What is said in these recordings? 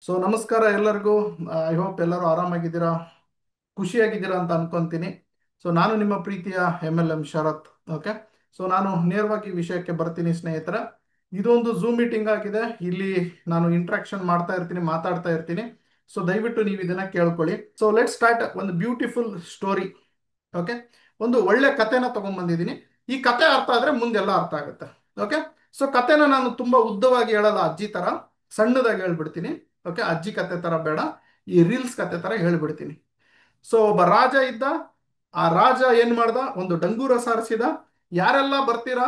So ನಮಸ್ಕಾರ ಎಲ್ಲರಿಗೂ. I hope ಎಲ್ಲರೂ ಆರಾಮಾಗಿದ್ದೀರಾ, ಖುಷಿಯಾಗಿದ್ದೀರಾ ಅಂತ ಅನ್ಕೊಂತೀನಿ. ಸೊ ನಾನು ನಿಮ್ಮ ಪ್ರೀತಿಯ MLM ಶರತ್. ಓಕೆ, ಸೊ ನಾನು ನೇರವಾಗಿ ವಿಷಯಕ್ಕೆ ಬರ್ತೀನಿ ಸ್ನೇಹಿತರ. ಇದೊಂದು ಝೂಮ್ ಮೀಟಿಂಗ್ ಆಗಿದೆ. ಇಲ್ಲಿ ನಾನು ಇಂಟ್ರಾಕ್ಷನ್ ಮಾಡ್ತಾ ಇರ್ತೀನಿ, ಮಾತಾಡ್ತಾ ಇರ್ತೀನಿ. ಸೊ ದಯವಿಟ್ಟು ನೀವು ಇದನ್ನ ಕೇಳ್ಕೊಳ್ಳಿ. ಸೊ ಲೆಟ್ ಸ್ಟಾರ್ಟ್ ಒಂದು ಬ್ಯೂಟಿಫುಲ್ ಸ್ಟೋರಿ. ಓಕೆ, ಒಂದು ಒಳ್ಳೆ ಕಥೆನ ತಗೊಂಡ್ಬಂದಿದ್ದೀನಿ. ಈ ಕತೆ ಅರ್ಥ ಆದ್ರೆ ಮುಂದೆಲ್ಲ ಅರ್ಥ ಆಗುತ್ತೆ. ಓಕೆ, ಸೊ ಕಥೆನ ನಾನು ತುಂಬಾ ಉದ್ದವಾಗಿ ಹೇಳಲ್ಲ, ಅಜ್ಜಿ ತರ ಸಣ್ಣದಾಗಿ ಹೇಳ್ಬಿಡ್ತೀನಿ. ಓಕೆ, ಅಜ್ಜಿ ಕತೆ ತರ ಬೇಡ, ಈ ರೀಲ್ಸ್ ಕತೆ ತರ ಹೇಳ್ಬಿಡ್ತೀನಿ. ಸೊ ಒಬ್ಬ ರಾಜ ಇದ್ದ. ಆ ರಾಜ ಏನ್ ಮಾಡ್ದ, ಒಂದು ಡಂಗೂರ ಸಾರಿಸಿದ. ಯಾರೆಲ್ಲ ಬರ್ತೀರಾ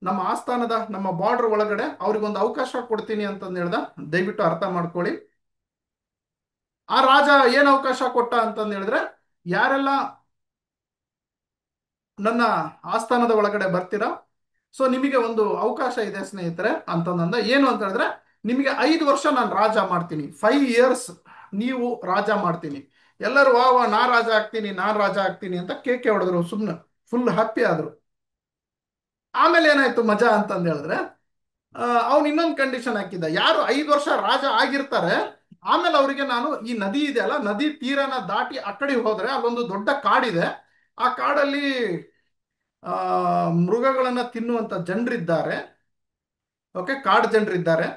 ನಮ್ಮ ಆಸ್ಥಾನದ ನಮ್ಮ ಬಾರ್ಡರ್ ಒಳಗಡೆ, ಅವ್ರಿಗೊಂದು ಅವಕಾಶ ಕೊಡ್ತೀನಿ ಅಂತಂದು ಹೇಳ್ದ. ದಯವಿಟ್ಟು ಅರ್ಥ ಮಾಡ್ಕೊಳ್ಳಿ. ಆ ರಾಜ ಏನ್ ಅವಕಾಶ ಕೊಟ್ಟ ಅಂತಂದು ಹೇಳಿದ್ರೆ, ಯಾರೆಲ್ಲ ನನ್ನ ಆಸ್ಥಾನದ ಒಳಗಡೆ ಬರ್ತೀರಾ, ಸೊ ನಿಮಗೆ ಒಂದು ಅವಕಾಶ ಇದೆ ಸ್ನೇಹಿತರೆ ಅಂತಂದ. ಏನು ಅಂತ ಹೇಳಿದ್ರೆ, ನಿಮಗೆ 5 ವರ್ಷ ನಾನು ರಾಜ ಮಾಡ್ತೀನಿ, 5 ಇಯರ್ಸ್ ನೀವು ರಾಜ ಮಾಡ್ತೀನಿ. ಎಲ್ಲರೂ ವಾ ವಾ ನಾ ರಾಜ ಆಗ್ತೀನಿ, ನಾನ್ ರಾಜ ಆಗ್ತೀನಿ ಅಂತ ಕೇಕೆ ಹೊಡೆದ್ರು, ಸುಮ್ಮನೆ ಫುಲ್ ಹ್ಯಾಪಿ ಆದ್ರು. ಆಮೇಲೆ ಏನಾಯ್ತು ಮಜಾ ಅಂತಂದು ಹೇಳಿದ್ರೆ, ಅವ್ನು ಇನ್ನೊಂದು ಕಂಡೀಷನ್ ಹಾಕಿದ್ದ. ಯಾರು 5 ವರ್ಷ ರಾಜ ಆಗಿರ್ತಾರೆ, ಆಮೇಲೆ ಅವರಿಗೆ ನಾನು ಈ ನದಿ ಇದೆ ಅಲ್ಲ, ನದಿ ತೀರನ ದಾಟಿ ಆ ಕಡೆ ಹೋದ್ರೆ ಅಲ್ಲೊಂದು ದೊಡ್ಡ ಕಾಡಿದೆ. ಆ ಕಾಡಲ್ಲಿ ಮೃಗಗಳನ್ನ ತಿನ್ನುವಂತ ಜನರಿದ್ದಾರೆ. ಓಕೆ, ಕಾಡು ಜನರಿದ್ದಾರೆ.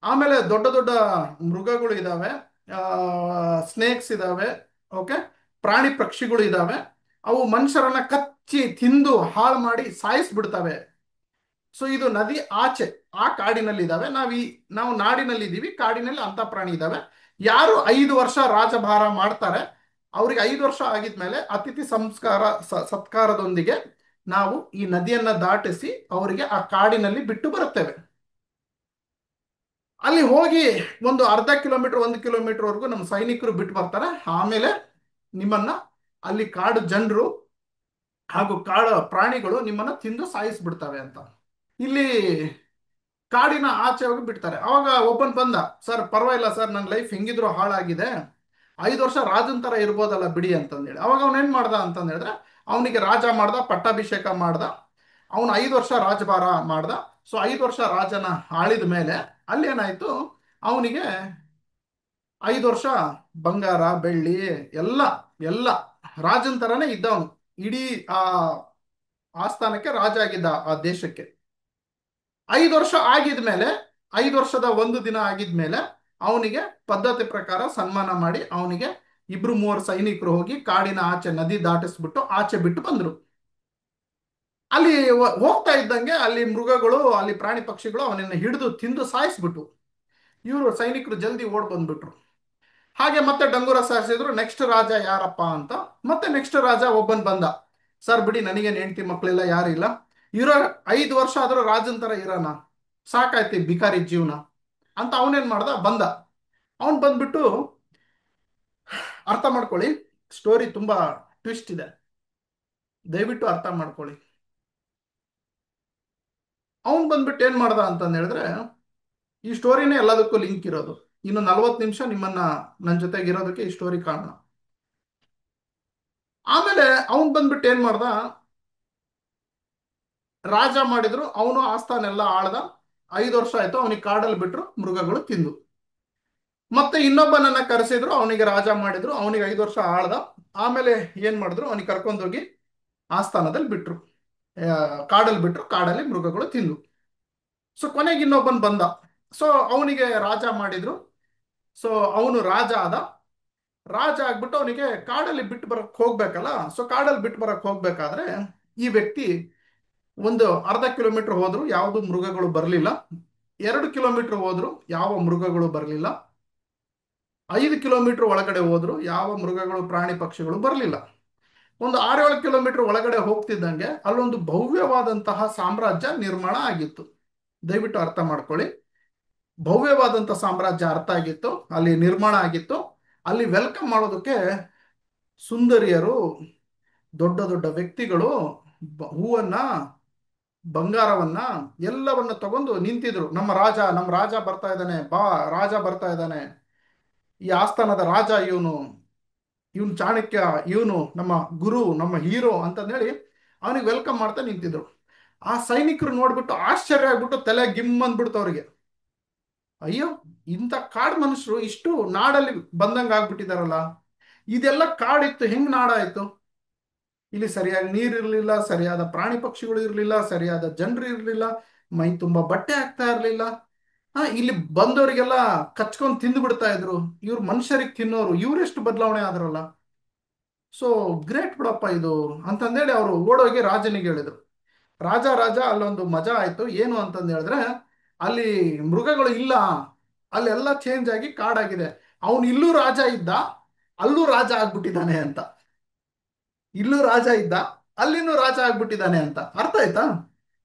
ಆಮೇಲೆ ದೊಡ್ಡ ದೊಡ್ಡ ಮೃಗಗಳು ಇದಾವೆ, ಸ್ನೇಕ್ಸ್ ಇದಾವೆ. ಓಕೆ, ಪ್ರಾಣಿ ಪಕ್ಷಿಗಳು ಇದಾವೆ. ಅವು ಮನುಷ್ಯರನ್ನ ಕಚ್ಚಿ ತಿಂದು ಹಾಳು ಮಾಡಿ ಸಾಯಿಸ್ಬಿಡ್ತವೆ. ಸೊ ಇದು ನದಿ ಆಚೆ ಆ ಕಾಡಿನಲ್ಲಿ ಇದಾವೆ. ನಾವು ನಾಡಿನಲ್ಲಿ ಇದ್ದೀವಿ, ಕಾಡಿನಲ್ಲಿ ಅಂತ ಪ್ರಾಣಿ ಇದಾವೆ. ಯಾರು 5 ವರ್ಷ ರಾಜಭಾರ ಮಾಡ್ತಾರೆ, ಅವ್ರಿಗೆ 5 ವರ್ಷ ಆಗಿದ್ಮೇಲೆ ಅತಿಥಿ ಸಂಸ್ಕಾರ ಸತ್ಕಾರದೊಂದಿಗೆ ನಾವು ಈ ನದಿಯನ್ನ ದಾಟಿಸಿ ಅವರಿಗೆ ಆ ಕಾಡಿನಲ್ಲಿ ಬಿಟ್ಟು ಬರುತ್ತೇವೆ. ಅಲ್ಲಿ ಹೋಗಿ ಒಂದು ಅರ್ಧ ಕಿಲೋಮೀಟರ್ 1 ಕಿಲೋಮೀಟರ್ ವರೆಗೂ ನಮ್ಮ ಸೈನಿಕರು ಬಿಟ್ಟು ಬರ್ತಾರೆ. ಆಮೇಲೆ ನಿಮ್ಮನ್ನ ಅಲ್ಲಿ ಕಾಡು ಜನರು ಹಾಗೂ ಕಾಡು ಪ್ರಾಣಿಗಳು ನಿಮ್ಮನ್ನ ತಿಂದು ಸಾಯಿಸ್ಬಿಡ್ತವೆ ಅಂತ. ಇಲ್ಲಿ ಕಾಡಿನ ಆಚೆ ಹೋಗಿ ಬಿಡ್ತಾರೆ. ಅವಾಗ ಒಬ್ಬನ್ ಬಂದ, ಸರ್ ಪರವಾಗಿಲ್ಲ ಸರ್, ನನ್ನ ಲೈಫ್ ಹೆಂಗಿದ್ರು ಹಾಳಾಗಿದೆ, 5 ವರ್ಷ ರಾಜನ್ ತರ ಇರ್ಬೋದಲ್ಲ ಬಿಡಿ ಅಂತಂದೇಳಿ. ಅವಾಗ ಅವನ್ ಏನ್ ಮಾಡ್ದ ಅಂತಂದ ಹೇಳಿದ್ರೆ, ಅವನಿಗೆ ರಾಜ ಮಾಡ್ದ, ಪಟ್ಟಾಭಿಷೇಕ ಮಾಡ್ದ. ಅವನು 5 ವರ್ಷ ರಾಜಭಾರ ಮಾಡ್ದ. ಸೊ 5 ವರ್ಷ ರಾಜನ ಆಳಿದ ಮೇಲೆ ಅಲ್ಲಿ ಏನಾಯ್ತು, ಅವನಿಗೆ 5 ವರ್ಷ ಬಂಗಾರ ಬೆಳ್ಳಿ ಎಲ್ಲ ಎಲ್ಲ ರಾಜನ್ ತರನೇ ಇದ್ದ ಅವನು. ಇಡೀ ಆ ಆಸ್ಥಾನಕ್ಕೆ ರಾಜ ಆಗಿದ್ದ ಆ ದೇಶಕ್ಕೆ. 5 ವರ್ಷ ಆಗಿದ್ಮೇಲೆ, 5 ವರ್ಷದ ಒಂದು ದಿನ ಆಗಿದ್ಮೇಲೆ ಅವನಿಗೆ ಪದ್ಧತಿ ಪ್ರಕಾರ ಸನ್ಮಾನ ಮಾಡಿ ಅವನಿಗೆ 2-3 ಸೈನಿಕರು ಹೋಗಿ ಕಾಡಿನ ಆಚೆ ನದಿ ದಾಟಿಸ್ಬಿಟ್ಟು ಆಚೆ ಬಿಟ್ಟು ಬಂದ್ರು. ಅಲ್ಲಿ ಹೋಗ್ತಾ ಇದ್ದಂಗೆ ಅಲ್ಲಿ ಮೃಗಗಳು, ಅಲ್ಲಿ ಪ್ರಾಣಿ ಪಕ್ಷಿಗಳು ಅವನನ್ನ ಹಿಡಿದು ತಿಂದು ಸಾಯಿಸ್ಬಿಟ್ಟು, ಇವರು ಸೈನಿಕರು ಜಲ್ದಿ ಓಡ್ ಬಂದ್ಬಿಟ್ರು. ಹಾಗೆ ಮತ್ತೆ ಡಂಗೂರ ಸಾರಿಸಿದ್ರು, ನೆಕ್ಸ್ಟ್ ರಾಜ ಯಾರಪ್ಪ ಅಂತ. ಮತ್ತೆ ನೆಕ್ಸ್ಟ್ ರಾಜ ಒಬ್ಬನ್ ಬಂದ. ಸರ್ ಬಿಡಿ, ನನಗೇನು ಹೆಂಡತಿ ಮಕ್ಕಳೆಲ್ಲ ಯಾರಿಲ್ಲ, ಇರೋ 5 ವರ್ಷ ಆದ್ರೂ ರಾಜನ್ ತರ ಇರೋಣ, ಸಾಕಾಯ್ತಿ ಬಿಕಾರಿ ಜೀವನ ಅಂತ ಅವನೇನ್ ಮಾಡ್ದ, ಬಂದ. ಅವನ್ ಬಂದ್ಬಿಟ್ಟು, ಅರ್ಥ ಮಾಡ್ಕೊಳ್ಳಿ, ಸ್ಟೋರಿ ತುಂಬಾ ಟ್ವಿಸ್ಟ್ ಇದೆ, ದಯವಿಟ್ಟು ಅರ್ಥ ಮಾಡ್ಕೊಳ್ಳಿ. ಅವನ್ ಬಂದ್ಬಿಟ್ಟು ಏನ್ ಮಾಡ್ದ ಅಂತಂದ ಹೇಳಿದ್ರೆ, ಈ ಸ್ಟೋರಿನೇ ಎಲ್ಲದಕ್ಕೂ ಲಿಂಕ್ ಇರೋದು. ಇನ್ನು 40 ನಿಮಿಷ ನಿಮ್ಮನ್ನ ನನ್ನ ಜೊತೆಗೆ ಇರೋದಕ್ಕೆ ಈ ಸ್ಟೋರಿ ಕಾರಣ. ಆಮೇಲೆ ಅವನ್ ಬಂದ್ಬಿಟ್ಟು ಏನ್ ಮಾಡ್ದ, ರಾಜ ಮಾಡಿದ್ರು, ಅವನು ಆಸ್ಥಾನೆಲ್ಲ ಆಳ್ದ. 5 ವರ್ಷ ಆಯ್ತು, ಅವನಿಗೆ ಕಾಡಲ್ಲಿ ಬಿಟ್ರು, ಮೃಗಗಳು ತಿಂದು. ಮತ್ತೆ ಇನ್ನೊಬ್ಬನನ್ನ ಕರೆಸಿದ್ರು, ಅವನಿಗೆ ರಾಜ ಮಾಡಿದ್ರು, ಅವನಿಗೆ 5 ವರ್ಷ ಆಳ್ದ. ಆಮೇಲೆ ಏನ್ ಮಾಡಿದ್ರು, ಅವನಿಗೆ ಕರ್ಕೊಂಡೋಗಿ ಆಸ್ಥಾನದಲ್ಲಿ ಬಿಟ್ರು, ಕಾಡಲ್ಲಿ ಬಿಟ್ರು, ಕಾಡಲ್ಲಿ ಮೃಗಗಳು ತಿಂದು. ಸೊ ಕೊನೆಗೆ ಇನ್ನೊಬ್ಬನ್ ಬಂದ. ಸೊ ಅವನಿಗೆ ರಾಜ ಮಾಡಿದ್ರು. ಸೊ ಅವನು ರಾಜ ಆದ. ರಾಜ ಆಗ್ಬಿಟ್ಟು ಅವನಿಗೆ ಕಾಡಲ್ಲಿ ಬಿಟ್ಟು ಬರಕ್ ಹೋಗ್ಬೇಕಲ್ಲ. ಸೊ ಕಾಡಲ್ಲಿ ಬಿಟ್ಟು ಬರಕ್ ಹೋಗ್ಬೇಕಾದ್ರೆ ಈ ವ್ಯಕ್ತಿ ಒಂದು ಅರ್ಧ ಕಿಲೋಮೀಟರ್ ಹೋದ್ರು, ಯಾವುದು ಮೃಗಗಳು ಬರಲಿಲ್ಲ. 2 ಕಿಲೋಮೀಟರ್ ಹೋದ್ರು, ಯಾವ ಮೃಗಗಳು ಬರಲಿಲ್ಲ. 5 ಕಿಲೋಮೀಟರ್ ಒಳಗಡೆ ಹೋದ್ರು, ಯಾವ ಮೃಗಗಳು ಪ್ರಾಣಿ ಪಕ್ಷಿಗಳು ಬರಲಿಲ್ಲ. ಒಂದು 6-7 ಕಿಲೋಮೀಟರ್ ಒಳಗಡೆ ಹೋಗ್ತಿದ್ದಂಗೆ ಅಲ್ಲೊಂದು ಭವ್ಯವಾದಂತಹ ಸಾಮ್ರಾಜ್ಯ ನಿರ್ಮಾಣ ಆಗಿತ್ತು. ದಯವಿಟ್ಟು ಅರ್ಥ ಮಾಡ್ಕೊಳ್ಳಿ, ಭವ್ಯವಾದಂಥ ಸಾಮ್ರಾಜ್ಯ ಅರ್ಥ ಆಗಿತ್ತು, ಅಲ್ಲಿ ನಿರ್ಮಾಣ ಆಗಿತ್ತು. ಅಲ್ಲಿ ವೆಲ್ಕಮ್ ಮಾಡೋದಕ್ಕೆ ಸುಂದರಿಯರು, ದೊಡ್ಡ ದೊಡ್ಡ ವ್ಯಕ್ತಿಗಳು ಹೂವನ್ನ, ಬಂಗಾರವನ್ನ, ಎಲ್ಲವನ್ನ ತಗೊಂಡು ನಿಂತಿದ್ರು. ನಮ್ಮ ರಾಜ ಬರ್ತಾ ಇದ್ದಾನೆ, ಬಾ ರಾಜ ಬರ್ತಾ ಇದ್ದಾನೆ, ಈ ಆಸ್ಥಾನದ ರಾಜ ಇವನು, ಇವನು ಚಾಣಕ್ಯ, ಇವನು ನಮ್ಮ ಗುರು, ನಮ್ಮ ಹೀರೋ ಅಂತಂದೇಳಿ ಅವನಿಗೆ ವೆಲ್ಕಮ್ ಮಾಡ್ತಾ ನಿಂತಿದ್ರು. ಆ ಸೈನಿಕರು ನೋಡ್ಬಿಟ್ಟು ಆಶ್ಚರ್ಯ ಆಗ್ಬಿಟ್ಟು ತಲೆ ಗಿಮ್ ಅಂದ್ಬಿಡ್ತು ಅವ್ರಿಗೆ. ಅಯ್ಯೋ, ಇಂಥ ಕಾಡು ಮನುಷ್ಯರು ಇಷ್ಟು ನಾಡಲ್ಲಿ ಬಂದಂಗ ಆಗ್ಬಿಟ್ಟಿದಾರಲ್ಲ. ಇದೆಲ್ಲ ಕಾಡಿತ್ತು, ಹೆಂಗ್ ನಾಡಾಯ್ತು? ಇಲ್ಲಿ ಸರಿಯಾಗಿ ನೀರ್ ಇರ್ಲಿಲ್ಲ, ಸರಿಯಾದ ಪ್ರಾಣಿ ಪಕ್ಷಿಗಳು ಇರ್ಲಿಲ್ಲ, ಸರಿಯಾದ ಜನರು ಇರ್ಲಿಲ್ಲ, ಮೈ ತುಂಬಾ ಬಟ್ಟೆ ಆಗ್ತಾ ಇರ್ಲಿಲ್ಲ. ಇಲ್ಲಿ ಬಂದವರಿಗೆಲ್ಲ ಕಚ್ಕೊಂಡ್ ತಿಂದು ಬಿಡ್ತಾ ಇದ್ರು. ಇವ್ರು ಮನುಷ್ಯರಿಗೆ ತಿನ್ನೋರು, ಇವ್ರೆಷ್ಟು ಬದಲಾವಣೆ ಆದ್ರಲ್ಲ. ಸೊ ಗ್ರೇಟ್ ಬಿಡಪ್ಪ ಇದು ಅಂತಂದೇಳಿ ಅವರು ಓಡೋಗಿ ರಾಜನಿಗೆ ಹೇಳಿದ್ರು. ರಾಜ ರಾಜ ಅಲ್ಲೊಂದು ಮಜಾ ಆಯ್ತು. ಏನು ಅಂತಂದು ಹೇಳಿದ್ರೆ, ಅಲ್ಲಿ ಮೃಗಗಳು ಇಲ್ಲ, ಅಲ್ಲೆಲ್ಲ ಚೇಂಜ್ ಆಗಿ ಕಾಡಾಗಿದೆ. ಅವನು ಇಲ್ಲೂ ರಾಜ ಇದ್ದ, ಅಲ್ಲೂ ರಾಜ ಆಗ್ಬಿಟ್ಟಿದ್ದಾನೆ ಅಂತ. ಇಲ್ಲೂ ರಾಜ ಇದ್ದ, ಅಲ್ಲಿನೂ ರಾಜ ಆಗ್ಬಿಟ್ಟಿದ್ದಾನೆ ಅಂತ ಅರ್ಥ ಆಯ್ತಾ?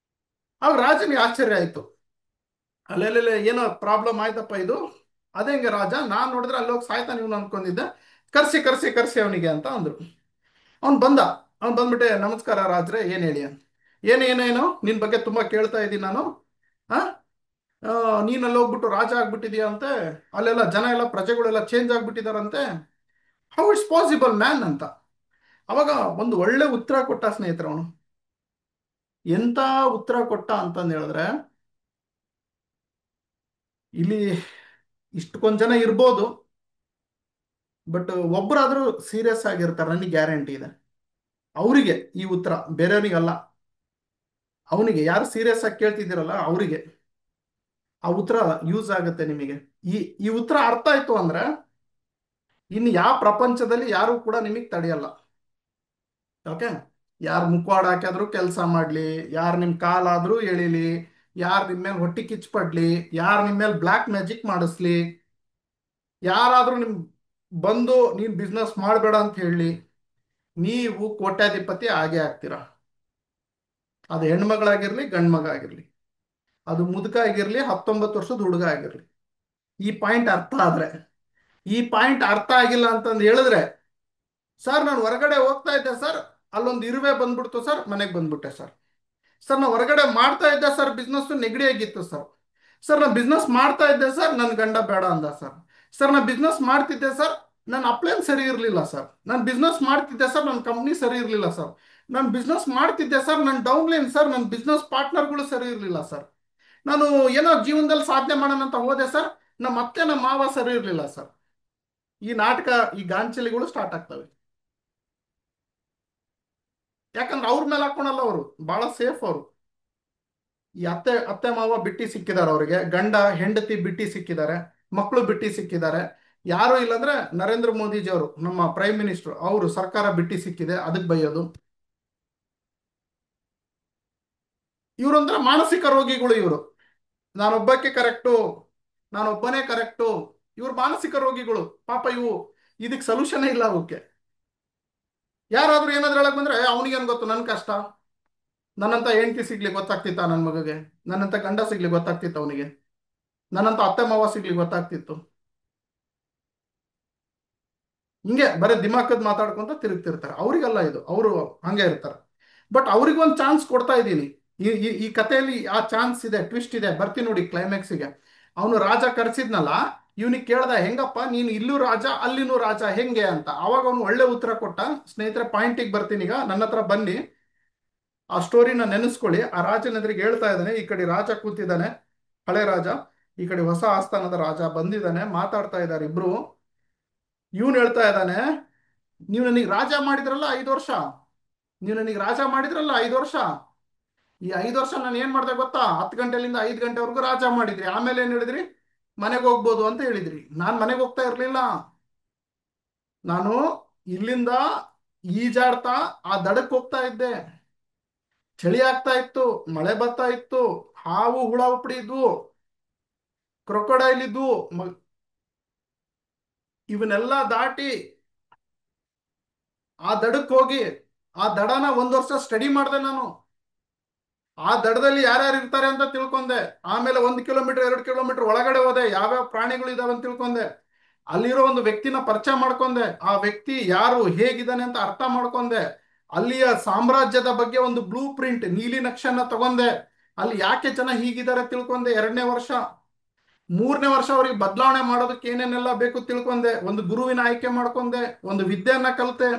ಅವಾಗ ರಾಜನಿಗೆ ಆಶ್ಚರ್ಯ ಆಯ್ತು. ಅಲ್ಲೆಲ್ಲೆಲ್ಲ ಏನೋ ಪ್ರಾಬ್ಲಮ್ ಆಯ್ತಪ್ಪ ಇದು. ಅದೇ ಹಿಂಗೆ ರಾಜ, ನಾನ್ ನೋಡಿದ್ರೆ ಅಲ್ಲಿ ಹೋಗಿ ಸಾಯ್ತಾನೆ ಇವನು ಅನ್ಕೊಂಡಿದ್ದೆ. ಕರ್ಸಿ ಕರ್ಸಿ ಕರ್ಸಿ ಅವನಿಗೆ ಅಂತ ಅಂದ್ರು. ಅವ್ನು ಬಂದ. ಅವ್ನು ಬಂದ್ಬಿಟ್ಟೆ, ನಮಸ್ಕಾರ ರಾಜ್ರೆ, ಏನ್ ಹೇಳಿ ಅಂತ. ಏನೇನೇನು ನಿನ್ ಬಗ್ಗೆ ತುಂಬಾ ಕೇಳ್ತಾ ಇದ್ದೀನಿ ನಾನು. ಆ ನೀನ್ ಅಲ್ಲಿ ಹೋಗ್ಬಿಟ್ಟು ರಾಜ ಆಗ್ಬಿಟ್ಟಿದೀಯ ಅಂತೆ, ಅಲ್ಲೆಲ್ಲ ಜನ ಎಲ್ಲ ಪ್ರಜೆಗಳೆಲ್ಲ ಚೇಂಜ್ ಆಗ್ಬಿಟ್ಟಿದಾರಂತೆ. ಹೌ ಇಟ್ಸ್ ಪಾಸಿಬಲ್ ಮ್ಯಾನ್ ಅಂತ. ಅವಾಗ ಒಂದು ಒಳ್ಳೆ ಉತ್ತರ ಕೊಟ್ಟ ಸ್ನೇಹಿತರ ಅವನು. ಎಂತ ಉತ್ತರ ಕೊಟ್ಟ ಅಂತಂದು ಹೇಳಿದ್ರೆ, ಇಲ್ಲಿ ಇಷ್ಟೊಂದ್ ಜನ ಇರ್ಬೋದು, ಬಟ್ ಒಬ್ಬರಾದ್ರೂ ಸೀರಿಯಸ್ ಆಗಿರ್ತಾರೆ, ನನಗೆ ಗ್ಯಾರಂಟಿ ಇದೆ. ಅವರಿಗೆ ಈ ಉತ್ತರ, ಬೇರೆಯವರಿಗಲ್ಲ. ಅವನಿಗೆ, ಯಾರು ಸೀರಿಯಸ್ ಆಗಿ ಕೇಳ್ತಿದ್ದೀರಲ್ಲ ಅವರಿಗೆ ಆ ಉತ್ತರ ಯೂಸ್ ಆಗುತ್ತೆ ನಿಮಗೆ. ಈ ಈ ಉತ್ತರ ಅರ್ಥ ಆಯ್ತು ಅಂದ್ರೆ ಇನ್ನು ಯಾವ ಪ್ರಪಂಚದಲ್ಲಿ ಯಾರು ಕೂಡ ನಿಮಗೆ ತಡೆಯಲ್ಲ. ಓಕೆ. ಯಾರು ಮುಖವಾಡ ಹಾಕಿದ್ರು ಕೆಲಸ ಮಾಡ್ಲಿ, ಯಾರು ನಿಮ್ ಕಾಲಾದ್ರೂ ಎಳಿಲಿ, ಯಾರು ನಿಮ್ಮ ಮೇಲೆ ಹೊಟ್ಟಿ ಕಿಚ್ಪಡ್ಲಿ, ಯಾರು ನಿಮ್ಮ ಮೇಲೆ ಬ್ಲ್ಯಾಕ್ ಮ್ಯಾಜಿಕ್ ಮಾಡಿಸ್ಲಿ, ಯಾರಾದ್ರೂ ನಿಮ್ ಬಂದು ನೀನ್ ಬಿಸ್ನೆಸ್ ಮಾಡಬೇಡ ಅಂತ ಹೇಳಿ, ನೀವು ಕೋಟ್ಯಾಧಿಪತಿ ಆಗೇ ಆಗ್ತೀರಾ. ಅದು ಹೆಣ್ಮಗಳಾಗಿರ್ಲಿ ಗಂಡ್ ಮಗ ಆಗಿರ್ಲಿ, ಅದು ಮುದುಕ ಆಗಿರ್ಲಿ 19 ವರ್ಷದ ಹುಡುಗ ಆಗಿರ್ಲಿ. ಈ ಪಾಯಿಂಟ್ ಅರ್ಥ ಆದ್ರೆ. ಈ ಪಾಯಿಂಟ್ ಅರ್ಥ ಆಗಿಲ್ಲ ಅಂತಂದು ಹೇಳಿದ್ರೆ, ಸರ್ ನಾನು ಹೊರಗಡೆ ಹೋಗ್ತಾ ಇದ್ದೆ ಸರ್, ಅಲ್ಲೊಂದು ಇರುವೆ ಬಂದ್ಬಿಡ್ತು ಸರ್, ಮನೆಗೆ ಬಂದ್ಬಿಟ್ಟೆ ಸರ್. ಸರ್ ನಾನು ಹೊರಗಡೆ ಮಾಡ್ತಾ ಇದ್ದೆ ಸರ್, ಬಿಸ್ನೆಸ್ ನೆಗಡಿ ಆಗಿತ್ತು ಸರ್. ಸರ್ ನಾನು ಬಿಸ್ನೆಸ್ ಮಾಡ್ತಾ ಇದ್ದೆ ಸರ್, ನನ್ನ ಗಂಡ ಬೇಡ ಅಂದ ಸರ್. ಸರ್ ನಾನು ಬಿಸ್ನೆಸ್ ಮಾಡ್ತಿದ್ದೆ ಸರ್, ನನ್ನ ಅಪ್ಲೈನ್ ಸರಿ ಇರಲಿಲ್ಲ ಸರ್. ನಾನು ಬಿಸ್ನೆಸ್ ಮಾಡ್ತಿದ್ದೆ ಸರ್, ನನ್ನ ಕಂಪ್ನಿ ಸರಿ ಇರಲಿಲ್ಲ ಸರ್. ನಾನು ಬಿಸ್ನೆಸ್ ಮಾಡ್ತಿದ್ದೆ ಸರ್, ನನ್ನ ಡೌನ್ಲೈನ್ ಸರ್, ನನ್ನ ಬಿಸ್ನೆಸ್ ಪಾರ್ಟ್ನರ್ಗಳು ಸರಿ ಇರಲಿಲ್ಲ ಸರ್. ನಾನು ಏನೋ ಜೀವನದಲ್ಲಿ ಸಾಧನೆ ಮಾಡೋಣ ಅಂತ ಹೋದೆ ಸರ್, ನಮ್ಮ ಅತ್ತೆ ನಮ್ಮ ಮಾವ ಸರಿ ಇರಲಿಲ್ಲ ಸರ್. ಈ ನಾಟಕ, ಈ ಗಾಂಚಲಿಗಳು ಸ್ಟಾರ್ಟ್ ಆಗ್ತವೆ. ಯಾಕಂದ್ರೆ ಅವ್ರ ಮೇಲೆ ಹಾಕೊಳಲ್ಲ, ಅವರು ಬಹಳ ಸೇಫ್. ಅವರು ಈ ಅತ್ತೆ ಅತ್ತೆ ಮಾವ ಬಿಟ್ಟಿ ಸಿಕ್ಕಿದ್ದಾರೆ, ಅವರಿಗೆ ಗಂಡ ಹೆಂಡತಿ ಬಿಟ್ಟಿ ಸಿಕ್ಕಿದ್ದಾರೆ, ಮಕ್ಕಳು ಬಿಟ್ಟಿ ಸಿಕ್ಕಿದ್ದಾರೆ. ಯಾರು ಇಲ್ಲಾಂದ್ರೆ ನರೇಂದ್ರ ಮೋದಿಜಿ ಅವರು, ನಮ್ಮ ಪ್ರೈಮ್ ಮಿನಿಸ್ಟರ್, ಅವರು ಸರ್ಕಾರ ಬಿಟ್ಟಿ ಸಿಕ್ಕಿದೆ, ಅದಕ್ಕೆ ಬೈಯೋದು. ಇವರೊಂಥರ ಮಾನಸಿಕ ರೋಗಿಗಳು ಇವರು. ನಾನೊಬ್ಬಕ್ಕೆ ಕರೆಕ್ಟು, ನಾನೊಬ್ಬನೇ ಕರೆಕ್ಟು. ಇವ್ರು ಮಾನಸಿಕ ರೋಗಿಗಳು ಪಾಪ. ಇದಕ್ಕೆ ಸೊಲ್ಯೂಷನ್ ಇಲ್ಲ ಅವಕ್ಕೆ. ಯಾರಾದ್ರೂ ಏನಾದ್ರೂ ಹೇಳಕ್ ಬಂದ್ರೆ ಅವನಿಗೇನು ಗೊತ್ತು ನನ್ನ ಕಷ್ಟ. ನನ್ನಂತ ಹೆಂಡತಿ ಸಿಗ್ಲಿ ಗೊತ್ತಾಗ್ತಿತ್ತ ನನ್ನ ಮಗಗೆ, ನನ್ನಂತ ಗಂಡ ಸಿಗ್ಲಿ ಗೊತ್ತಾಗ್ತಿತ್ತು ಅವನಿಗೆ, ನನ್ನಂತ ಅತ್ತೆ ಮಾವ ಸಿಗ್ಲಿ ಗೊತ್ತಾಗ್ತಿತ್ತು. ಹಿಂಗೆ ಬರೀ ದಿಮಾಕದ್ ಮಾತಾಡ್ಕೊಂತ ತಿರುಗ್ತಿರ್ತಾರೆ. ಅವ್ರಿಗಲ್ಲ ಇದು, ಅವರು ಹಂಗೆ ಇರ್ತಾರೆ. ಬಟ್ ಅವ್ರಿಗೊಂದು ಚಾನ್ಸ್ ಕೊಡ್ತಾ ಇದ್ದೀನಿ. ಈ ಕಥೆಯಲ್ಲಿ ಆ ಚಾನ್ಸ್ ಇದೆ, ಟ್ವಿಸ್ಟ್ ಇದೆ. ಬರ್ತೀನಿ ನೋಡಿ ಕ್ಲೈಮ್ಯಾಕ್ಸಿಗೆ. ಅವನು ರಾಜ ಕರ್ಸಿದ್ನಲ್ಲ, ಇವನಿಗೆ ಕೇಳ್ದ, ಹೆಂಗಪ್ಪ ನೀನು ಇಲ್ಲೂ ರಾಜ ಅಲ್ಲಿನೂ ರಾಜ ಹೆಂಗೆ ಅಂತ. ಅವಾಗ ಅವನು ಒಳ್ಳೆ ಉತ್ತರ ಕೊಟ್ಟ. ಸ್ನೇಹಿತರೆ, ಪಾಯಿಂಟಿಗೆ ಬರ್ತೀನಿ ಈಗ, ನನ್ನ ಹತ್ರ ಬನ್ನಿ. ಆ ಸ್ಟೋರಿನ ನೆನೆಸ್ಕೊಳ್ಳಿ. ಆ ರಾಜನ ಎದುರಿಗೆ ಹೇಳ್ತಾ ಇದ್ದಾನೆ, ಈ ಕಡೆ ರಾಜ ಕೂತಿದ್ದಾನೆ, ಹಳೆ ರಾಜ, ಈ ಕಡೆ ಹೊಸ ಆಸ್ಥಾನದ ರಾಜ ಬಂದಿದ್ದಾನೆ, ಮಾತಾಡ್ತಾ ಇದ್ದಾರೆ ಇಬ್ರು. ಇವನು ಹೇಳ್ತಾ ಇದ್ದಾನೆ, ನೀವು ನನಗೆ ರಾಜ ಮಾಡಿದ್ರಲ್ಲ 5 ವರ್ಷ, ನೀವು ನನಗೆ ರಾಜ ಮಾಡಿದ್ರಲ್ಲ 5 ವರ್ಷ, ಈ 5 ವರ್ಷ ನಾನು ಏನ್ ಮಾಡ್ದೆ ಗೊತ್ತಾ? 10 ಗಂಟೆಲಿಂದ 5 ಗಂಟೆವರೆಗೂ ರಾಜ ಮಾಡಿದ್ರಿ. ಆಮೇಲೆ ಏನ್ ಹೇಳಿದ್ರಿ? ಮನೆಗೆ ಹೋಗ್ಬೋದು ಅಂತ ಹೇಳಿದ್ರಿ. ನಾನ್ ಮನೆಗೆ ಹೋಗ್ತಾ ಇರ್ಲಿಲ್ಲ. ನಾನು ಇಲ್ಲಿಂದ ಈಜಾಡ್ತಾ ಆ ದಡಕ್ಕೆ ಹೋಗ್ತಾ ಇದ್ದೆ. ಚಳಿ ಆಗ್ತಾ ಇತ್ತು, ಮಳೆ ಬರ್ತಾ ಇತ್ತು, ಹಾವು ಹುಳ ಉಪ್ಪಡಿ ಇದ್ವು, ಕ್ರೊಕೊಡೈಲ್ ಇದ್ವು. ಇವನ್ನೆಲ್ಲ ದಾಟಿ ಆ ದಡಕ್ಕೆ ಹೋಗಿ ಆ ದಡನ 1 ವರ್ಷ ಸ್ಟಡಿ ಮಾಡಿದೆ ನಾನು. ಆ ದಡದಲ್ಲಿ ಯಾರ್ಯಾರು ಇರ್ತಾರೆ ಅಂತ ತಿಳ್ಕೊಂಡೆ. ಆಮೇಲೆ 1 ಕಿಲೋಮೀಟರ್ 2 ಕಿಲೋಮೀಟರ್ ಒಳಗಡೆ ಹೋದೆ, ಯಾವ್ಯಾವ ಪ್ರಾಣಿಗಳು ಇದಾವೆ ಅಂತ ತಿಳ್ಕೊಂಡೆ. ಅಲ್ಲಿರೋ ಒಂದು ವ್ಯಕ್ತಿನ ಪರಿಚಯ ಮಾಡ್ಕೊಂಡೆ. ಆ ವ್ಯಕ್ತಿ ಯಾರು, ಹೇಗಿದ್ದಾನೆ ಅಂತ ಅರ್ಥ ಮಾಡ್ಕೊಂಡೆ. ಅಲ್ಲಿಯ ಸಾಮ್ರಾಜ್ಯದ ಬಗ್ಗೆ ಒಂದು ಬ್ಲೂ ಪ್ರಿಂಟ್, ನೀಲಿ ನಕ್ಷೆನ ತಗೊಂಡೆ. ಅಲ್ಲಿ ಯಾಕೆ ಜನ ಹೀಗಿದ್ದಾರೆ ತಿಳ್ಕೊಂಡೆ 2ನೇ ವರ್ಷ. 3ನೇ ವರ್ಷ ಅವ್ರಿಗೆ ಬದಲಾವಣೆ ಮಾಡೋದಕ್ಕೆ ಏನೇನೆಲ್ಲ ಬೇಕು ತಿಳ್ಕೊಂಡೆ. ಒಂದು ಗುರುವಿನ ಆಯ್ಕೆ ಮಾಡ್ಕೊಂಡೆ, ಒಂದು ವಿದ್ಯೆಯನ್ನ ಕಲಿತೆ.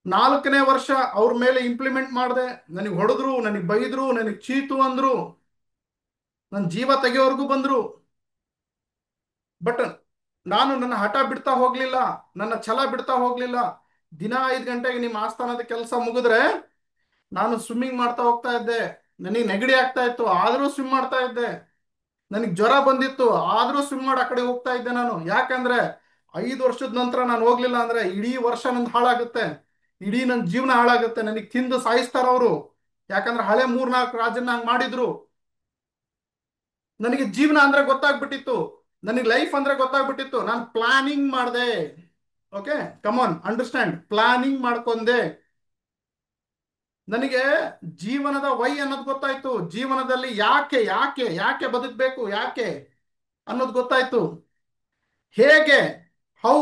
4ನೇ ವರ್ಷ ಅವ್ರ ಮೇಲೆ ಇಂಪ್ಲಿಮೆಂಟ್ ಮಾಡಿದೆ. ನನಗೆ ಹೊಡೆದ್ರು, ನನಗೆ ಬೈದ್ರು, ನನಗೆ ಚೀತು ಅಂದ್ರು. ನನ್ನ ಜೀವ ತೆಗೆಯೋವರೆಗೂ ಬಂದ್ರು. ಬಟ್ ನಾನು ನನ್ನ ಹಠ ಬಿಡ್ತಾ ಹೋಗ್ಲಿಲ್ಲ, ನನ್ನ ಛಲ ಬಿಡ್ತಾ ಹೋಗ್ಲಿಲ್ಲ. ದಿನ 5 ಗಂಟೆಗೆ ನಿಮ್ಮ ಆಸ್ಥಾನದ ಕೆಲಸ ಮುಗಿದ್ರೆ ನಾನು ಸ್ವಿಮ್ಮಿಂಗ್ ಮಾಡ್ತಾ ಹೋಗ್ತಾ ಇದ್ದೆ. ನನಗೆ ನೆಗಡಿ ಆಗ್ತಾ ಇತ್ತು, ಆದ್ರೂ ಸ್ವಿಮ್ ಮಾಡ್ತಾ ಇದ್ದೆ. ನನಗೆ ಜ್ವರ ಬಂದಿತ್ತು, ಆದ್ರೂ ಸ್ವಿಮ್ ಮಾಡಿ ಆ ಕಡೆ ಹೋಗ್ತಾ ಇದ್ದೆ ನಾನು. ಯಾಕಂದ್ರೆ 5 ವರ್ಷದ ನಂತರ ನಾನು ಹೋಗ್ಲಿಲ್ಲ ಅಂದ್ರೆ ಇಡೀ ವರ್ಷ ನಂದು ಹಾಳಾಗುತ್ತೆ, ಇಡೀ ನನ್ನ ಜೀವನ ಹಾಳಾಗುತ್ತೆ. ನನಗೆ ತಿಂದು ಸಾಯಿಸ್ತಾರ ಅವರು. ಯಾಕಂದ್ರೆ ಹಳೆ 3-4 ರಾಜನ್ನ ಹಂಗ್ ಮಾಡಿದ್ರು. ನನಗೆ ಜೀವನ ಅಂದ್ರೆ ಗೊತ್ತಾಗ್ಬಿಟ್ಟಿತ್ತು, ನನಗೆ ಲೈಫ್ ಅಂದ್ರೆ ಗೊತ್ತಾಗ್ಬಿಟ್ಟಿತ್ತು. ನಾನು ಪ್ಲಾನಿಂಗ್ ಮಾಡಿದೆ. ಓಕೆ, ಕಮಾನ್ ಅಂಡರ್ಸ್ಟ್ಯಾಂಡ್, ಪ್ಲಾನಿಂಗ್ ಮಾಡ್ಕೊಂಡೆ. ನನಗೆ ಜೀವನದ ವೈ ಅನ್ನೋದು ಗೊತ್ತಾಯ್ತು. ಜೀವನದಲ್ಲಿ ಯಾಕೆ ಯಾಕೆ ಯಾಕೆ ಬದುಕಬೇಕು, ಯಾಕೆ ಅನ್ನೋದು ಗೊತ್ತಾಯ್ತು. ಹೇಗೆ, ಹೌ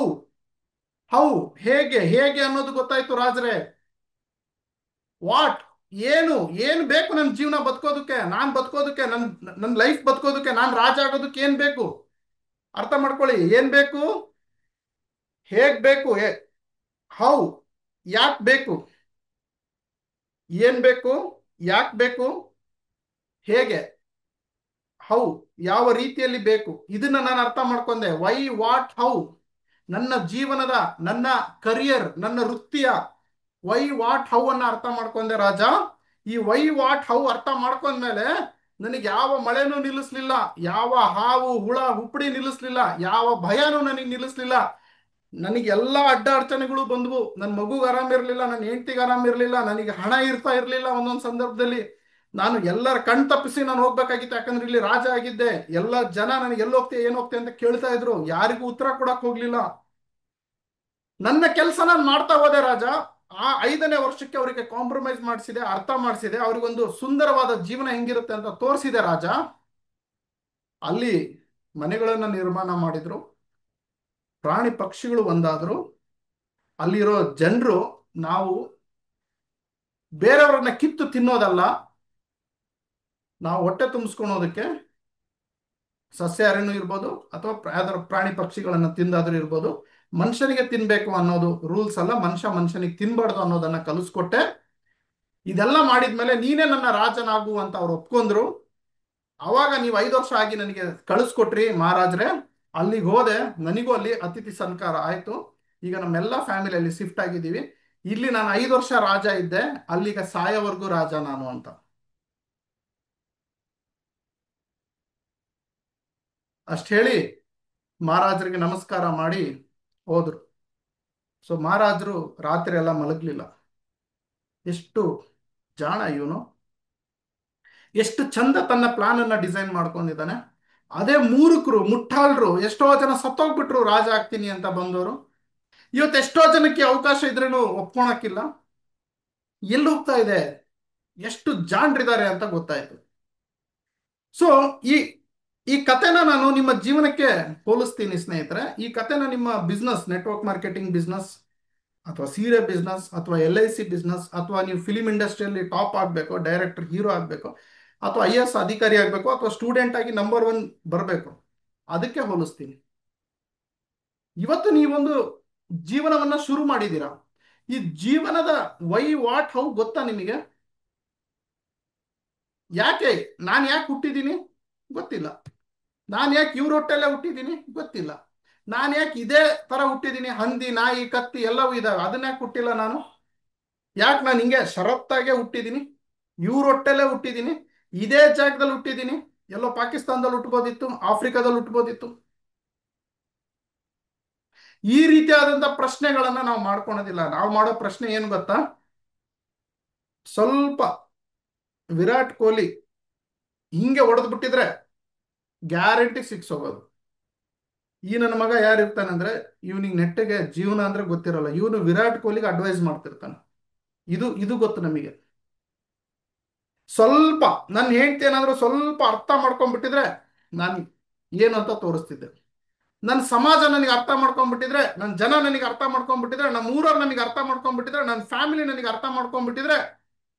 ಹೌ ಹೇಗೆ ಹೇಗೆ ಅನ್ನೋದು ಗೊತ್ತಾಯ್ತು ರಾಜ್ರೆ. ವಾಟ್, ಏನು ಏನು ಬೇಕು ನನ್ನ ಜೀವನ ಬದುಕೋದಕ್ಕೆ, ನಾನು ಬದುಕೋದಕ್ಕೆ, ನನ್ನ ಲೈಫ್ ಬದುಕೋದಕ್ಕೆ, ನಾನು ರಾಜ ಆಗೋದಕ್ಕೆ ಏನ್ ಬೇಕು ಅರ್ಥ ಮಾಡ್ಕೊಳ್ಳಿ. ಏನ್ ಬೇಕು, ಹೇಗ್ ಬೇಕು, ಹೌ, ಯಾಕೆ ಬೇಕು, ಏನ್ ಬೇಕು, ಯಾಕೆ ಬೇಕು, ಹೇಗೆ, ಹೌ, ಯಾವ ರೀತಿಯಲ್ಲಿ ಬೇಕು, ಇದನ್ನ ನಾನು ಅರ್ಥ ಮಾಡ್ಕೊಂಡೆ. Why, what, how. ನನ್ನ ಜೀವನದ, ನನ್ನ ಕರಿಯರ್, ನನ್ನ ವೃತ್ತಿಯ ವೈ ವಾಟ್ ಹೌ ಅನ್ನ ಅರ್ಥ ಮಾಡ್ಕೊಂಡೆ ರಾಜ. ಈ ವೈ ವಾಟ್ ಹೌ ಅರ್ಥ ಮಾಡ್ಕೊಂಡ್ಮೇಲೆ ನನಗೆ ಯಾವ ಮಳೆನೂ ನಿಲ್ಲಿಸ್ಲಿಲ್ಲ, ಯಾವ ಹಾವು ಹುಳ ಹುಪ್ಪಡಿ ನಿಲ್ಲಿಸ್ಲಿಲ್ಲ, ಯಾವ ಭಯನೂ ನನಗೆ ನಿಲ್ಲಿಸ್ಲಿಲ್ಲ. ನನಗೆ ಎಲ್ಲ ಅಡ್ಡ ಅಡಚಣೆಗಳು ಬಂದ್ವು. ನನ್ನ ಮಗುಗೆ ಆರಾಮಿರ್ಲಿಲ್ಲ, ನನ್ನ ಹೆಂಡತಿಗೆ ಆರಾಮಿರ್ಲಿಲ್ಲ, ನನಗೆ ಹಣ ಇರ್ತಾ ಇರ್ಲಿಲ್ಲ. ಒಂದೊಂದು ಸಂದರ್ಭದಲ್ಲಿ ನಾನು ಎಲ್ಲರ ಕಣ್ ತಪ್ಪಿಸಿ ನಾನು ಹೋಗ್ಬೇಕಾಗಿತ್ತು. ಯಾಕಂದ್ರೆ ಇಲ್ಲಿ ರಾಜ ಆಗಿದ್ದೆ. ಎಲ್ಲ ಜನ ನನಗೆ ಎಲ್ಲಿ ಹೋಗ್ತೆ ಏನು ಹೋಗ್ತೆ ಅಂತ ಕೇಳ್ತಾ ಇದ್ರು, ಯಾರಿಗೂ ಉತ್ತರ ಕೊಡಕ್ ಹೋಗ್ಲಿಲ್ಲ. ನನ್ನ ಕೆಲಸ ನಾನು ಮಾಡ್ತಾ ಹೋದೆ ರಾಜ. ಆ 5ನೇ ವರ್ಷಕ್ಕೆ ಅವರಿಗೆ ಕಾಂಪ್ರಮೈಸ್ ಮಾಡಿಸಿದೆ, ಅರ್ಥ ಮಾಡಿಸಿದೆ, ಅವರಿಗೊಂದು ಸುಂದರವಾದ ಜೀವನ ಹೆಂಗಿರುತ್ತೆ ಅಂತ ತೋರಿಸಿದೆ ರಾಜ. ಅಲ್ಲಿ ಮನೆಗಳನ್ನ ನಿರ್ಮಾಣ ಮಾಡಿದ್ರು, ಪ್ರಾಣಿ ಪಕ್ಷಿಗಳು ಒಂದಾದ್ರು. ಅಲ್ಲಿರೋ ಜನರು, ನಾವು ಬೇರೆಯವ್ರನ್ನ ಕಿತ್ತು ತಿನ್ನೋದಲ್ಲ, ನಾವು ಹೊಟ್ಟೆ ತುಂಬಿಸ್ಕೊಳೋದಕ್ಕೆ ಸಸ್ಯಾಹಾರಿನೂ ಇರ್ಬೋದು ಅಥವಾ ಯಾವ್ದಾದ್ರು ಪ್ರಾಣಿ ಪಕ್ಷಿಗಳನ್ನ ತಿಂದಾದ್ರೂ ಇರ್ಬೋದು. ಮನುಷ್ಯನಿಗೆ ತಿನ್ಬೇಕು ಅನ್ನೋದು ರೂಲ್ಸ್ ಅಲ್ಲ, ಮನುಷ್ಯ ಮನುಷ್ಯನಿಗೆ ತಿನ್ಬಾರ್ದು ಅನ್ನೋದನ್ನ ಕಲಿಸ್ಕೊಟ್ಟೆ. ಇದೆಲ್ಲ ಮಾಡಿದ್ಮೇಲೆ ನೀನೇ ನನ್ನ ರಾಜನಾಗು ಅಂತ ಅವ್ರು ಒಪ್ಕೊಂಡ್ರು. ಅವಾಗ ನೀವು 5 ವರ್ಷ ಆಗಿ ನನಗೆ ಕಳಿಸ್ಕೊಟ್ರಿ ಮಹಾರಾಜ್ರೆ. ಅಲ್ಲಿಗೆ ಹೋದೆ, ನನಗೂ ಅಲ್ಲಿ ಅತಿಥಿ ಸತ್ಕಾರ ಆಯ್ತು. ಈಗ ನಮ್ಮೆಲ್ಲ ಫ್ಯಾಮಿಲಿಯಲ್ಲಿ ಶಿಫ್ಟ್ ಆಗಿದ್ದೀವಿ. ಇಲ್ಲಿ ನಾನು 5 ವರ್ಷ ರಾಜ ಇದ್ದೆ, ಅಲ್ಲಿಗ ಸಾಯೋವರೆಗೂ ರಾಜ ನಾನು ಅಂತ. ಅಷ್ಟು ಹೇಳಿ ಮಹಾರಾಜರಿಗೆ ನಮಸ್ಕಾರ ಮಾಡಿ ಹೋದ್ರು. ಸೊ ಮಹಾರಾಜರು ರಾತ್ರಿ ಎಲ್ಲ ಮಲಗಲಿಲ್ಲ. ಎಷ್ಟು ಜಾಣ ಇವನು, ಎಷ್ಟು ಚಂದ ತನ್ನ ಪ್ಲಾನ್ ಅನ್ನ ಡಿಸೈನ್ ಮಾಡ್ಕೊಂಡಿದ್ದಾನೆ. ಅದೇ ಮೂರ್ಖರು, ಮುಟ್ಟಾಳ್ರು, ಎಷ್ಟೋ ಜನ ಸತ್ತೋಗ್ಬಿಟ್ರು ರಾಜ ಆಗ್ತೀನಿ ಅಂತ ಬಂದವರು. ಇವತ್ತು ಎಷ್ಟೋ ಜನಕ್ಕೆ ಅವಕಾಶ ಇದ್ರೇನು ಒಪ್ಕೊಳಕ್ಕಿಲ್ಲ. ಎಲ್ಲಿ ಹೋಗ್ತಾ ಇದೆ, ಎಷ್ಟು ಜಾಣ್ರಿದ್ದಾರೆ ಅಂತ ಗೊತ್ತಾಯ್ತು. ಸೊ ಈ ಈ ಕತೆನ ನಾನು ನಿಮ್ಮ ಜೀವನಕ್ಕೆ ಹೋಲಿಸ್ತೀನಿ ಸ್ನೇಹಿತರೆ. ಈ ಕತೆನ ನಿಮ್ಮ ಬಿಸ್ನೆಸ್, ನೆಟ್ವರ್ಕ್ ಮಾರ್ಕೆಟಿಂಗ್ ಬಿಸ್ನೆಸ್ ಅಥವಾ ಸೀರೆ ಬಿಸ್ನೆಸ್ ಅಥವಾ LIC ಬಿಸ್ನೆಸ್ ಅಥವಾ ನೀವು ಫಿಲಿಂ ಇಂಡಸ್ಟ್ರಿಯಲ್ಲಿ ಟಾಪ್ ಆಗಬೇಕು, ಡೈರೆಕ್ಟರ್ ಹೀರೋ ಆಗಬೇಕು, ಅಥವಾ IAS ಅಧಿಕಾರಿ ಆಗಬೇಕು, ಅಥವಾ ಸ್ಟೂಡೆಂಟ್ ಆಗಿ ನಂಬರ್ 1 ಬರಬೇಕು, ಅದಕ್ಕೆ ಹೋಲಿಸ್ತೀನಿ. ಇವತ್ತು ನೀವೊಂದು ಜೀವನವನ್ನ ಶುರು ಮಾಡಿದ್ದೀರಾ. ಈ ಜೀವನದ ವೈ ವಾಟ್ ಹೌ ಗೊತ್ತಾ ನಿಮಗೆ? ಯಾಕೆ, ನಾನು ಯಾಕೆ ಹುಟ್ಟಿದ್ದೀನಿ ಗೊತ್ತಿಲ್ಲ. ನಾನು ಯಾಕೆ ಇವ್ರ ಹೊಟ್ಟೆಲ್ಲೇ ಹುಟ್ಟಿದ್ದೀನಿ ಗೊತ್ತಿಲ್ಲ. ನಾನು ಯಾಕೆ ಇದೇ ತರ ಹುಟ್ಟಿದ್ದೀನಿ, ಹಂದಿ ನಾಯಿ ಕತ್ತಿ ಎಲ್ಲವೂ ಇದಾವೆ, ಅದನ್ನ ಯಾಕೆ ಹುಟ್ಟಿಲ್ಲ ನಾನು? ಯಾಕೆ ನಾನು ಹಿಂಗೆ ಷರತ್ತಾಗೆ ಹುಟ್ಟಿದ್ದೀನಿ, ಇವ್ರ ಹೊಟ್ಟೆಲ್ಲೇ ಹುಟ್ಟಿದ್ದೀನಿ, ಇದೇ ಜಾಗದಲ್ಲಿ ಹುಟ್ಟಿದ್ದೀನಿ? ಎಲ್ಲೋ ಪಾಕಿಸ್ತಾನದಲ್ಲಿ ಹುಟ್ಟಬೋದಿತ್ತು, ಆಫ್ರಿಕಾದಲ್ಲಿ ಹುಟ್ಟಬೋದಿತ್ತು. ಈ ರೀತಿಯಾದಂಥ ಪ್ರಶ್ನೆಗಳನ್ನ ನಾವು ಮಾಡ್ಕೊಳೋದಿಲ್ಲ. ನಾವು ಮಾಡೋ ಪ್ರಶ್ನೆ ಏನು ಗೊತ್ತಾ? ಸ್ವಲ್ಪ ವಿರಾಟ್ ಕೊಹ್ಲಿ ಹಿಂಗೆ ಹೊಡೆದು ಬಿಟ್ಟಿದ್ರೆ ಗ್ಯಾರಂಟಿ ಸಿಕ್ಸ್ ಹೋಗೋದು. ಈ ನನ್ನ ಮಗ ಯಾರು ಇರ್ತಾನಂದ್ರೆ, ಇವನಿಗೆ ನೆಟ್ಟಿಗೆ ಜೀವನ ಅಂದ್ರೆ ಗೊತ್ತಿರಲ್ಲ, ಇವನು ವಿರಾಟ್ ಕೊಹ್ಲಿಗೆ ಅಡ್ವೈಸ್ ಮಾಡ್ತಿರ್ತಾನೆ. ಇದು ಇದು ಗೊತ್ತು ನಮಗೆ. ಸ್ವಲ್ಪ ನನ್ನ ಹೆಂಡತಿ ಏನಾದ್ರೂ ಸ್ವಲ್ಪ ಅರ್ಥ ಮಾಡ್ಕೊಂಡ್ಬಿಟ್ಟಿದ್ರೆ ನಾನು ಏನು ಅಂತ ತೋರಿಸ್ತಿದ್ದೆ. ನನ್ನ ಸಮಾಜ ನನಗೆ ಅರ್ಥ ಮಾಡ್ಕೊಂಡ್ಬಿಟ್ಟಿದ್ರೆ, ನನ್ನ ಜನ ನನಗೆ ಅರ್ಥ ಮಾಡ್ಕೊಂಡ್ಬಿಟ್ಟಿದ್ರೆ, ನಮ್ಮ ಊರವ್ರು ನನಗೆ ಅರ್ಥ ಮಾಡ್ಕೊಂಡ್ಬಿಟ್ಟಿದ್ರೆ, ನನ್ನ ಫ್ಯಾಮಿಲಿ ನನಗೆ ಅರ್ಥ ಮಾಡ್ಕೊಂಡ್ಬಿಟ್ಟಿದ್ರೆ,